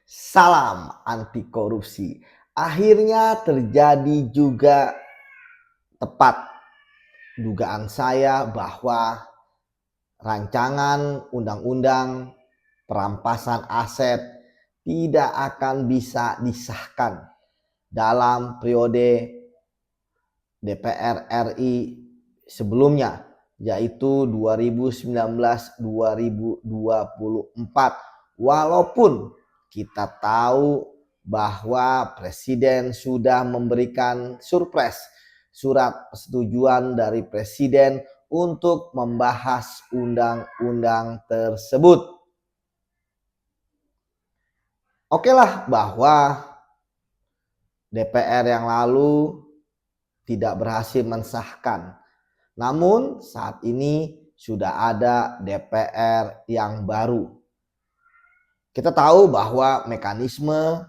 Salam anti korupsi. Akhirnya terjadi juga tepat dugaan saya bahwa rancangan undang-undang perampasan aset tidak akan bisa disahkan dalam periode DPR RI sebelumnya, yaitu 2019-2024. Walaupun kita tahu bahwa Presiden sudah memberikan surpres surat persetujuan dari Presiden untuk membahas undang-undang tersebut. Okelah bahwa DPR yang lalu tidak berhasil mensahkan. Namun saat ini sudah ada DPR yang baru. Kita tahu bahwa mekanisme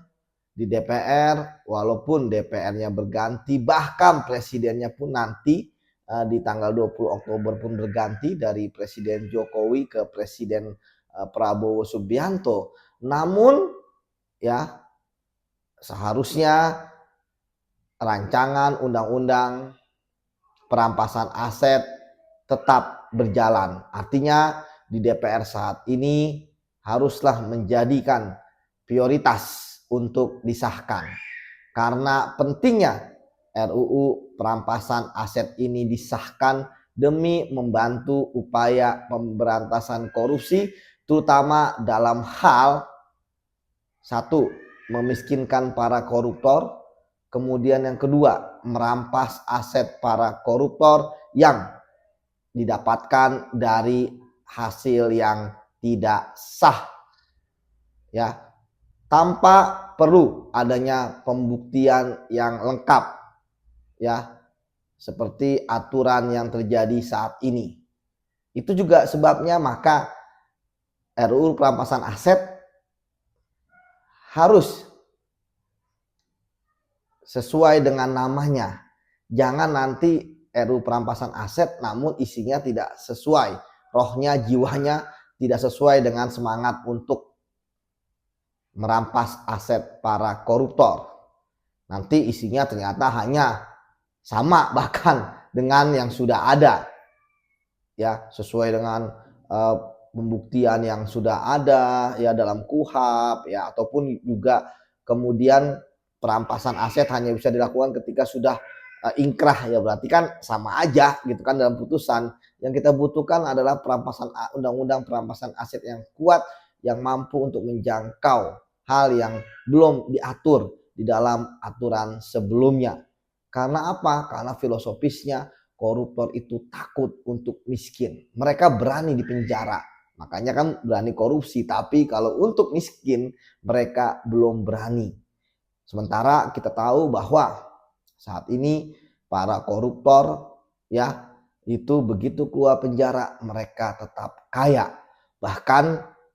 di DPR, walaupun DPR-nya berganti, bahkan presidennya pun nanti di tanggal 20 Oktober pun berganti dari Presiden Jokowi ke Presiden Prabowo Subianto. Namun ya seharusnya rancangan undang-undang perampasan aset tetap berjalan. Artinya di DPR saat ini haruslah menjadikan prioritas untuk disahkan. Karena pentingnya RUU perampasan aset ini disahkan demi membantu upaya pemberantasan korupsi, terutama dalam hal satu, memiskinkan para koruptor. Kemudian yang kedua, merampas aset para koruptor yang didapatkan dari hasil yang tidak sah. Ya, tanpa perlu adanya pembuktian yang lengkap. Ya, seperti aturan yang terjadi saat ini. Itu juga sebabnya maka RUU perampasan aset harus sesuai dengan namanya. Jangan nanti RUU perampasan aset namun isinya tidak sesuai. Rohnya, jiwanya tidak sesuai dengan semangat untuk merampas aset para koruptor. Nanti isinya ternyata hanya sama bahkan dengan yang sudah ada. Ya, sesuai dengan pembuktian yang sudah ada ya dalam KUHP ya, ataupun juga kemudian perampasan aset hanya bisa dilakukan ketika sudah ingkrah, ya berarti kan sama aja gitu kan dalam putusan. Yang kita butuhkan adalah perampasan undang-undang perampasan aset yang kuat, yang mampu untuk menjangkau hal yang belum diatur di dalam aturan sebelumnya. Karena apa? Karena filosofisnya koruptor itu takut untuk miskin. Mereka berani di penjara. Makanya kan berani korupsi, tapi kalau untuk miskin mereka belum berani. Sementara kita tahu bahwa saat ini para koruptor ya itu begitu keluar penjara mereka tetap kaya. Bahkan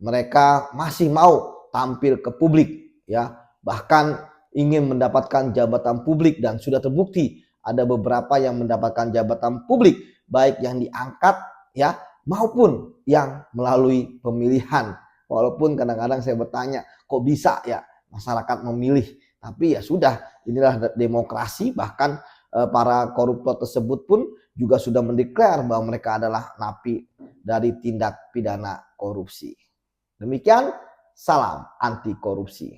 mereka masih mau tampil ke publik ya, bahkan ingin mendapatkan jabatan publik, dan sudah terbukti ada beberapa yang mendapatkan jabatan publik baik yang diangkat ya maupun yang melalui pemilihan. Walaupun kadang-kadang saya bertanya kok bisa ya masyarakat memilih, tapi ya sudah, inilah demokrasi. Bahkan para koruptor tersebut pun juga sudah mendeklar bahwa mereka adalah napi dari tindak pidana korupsi. Demikian, salam anti korupsi.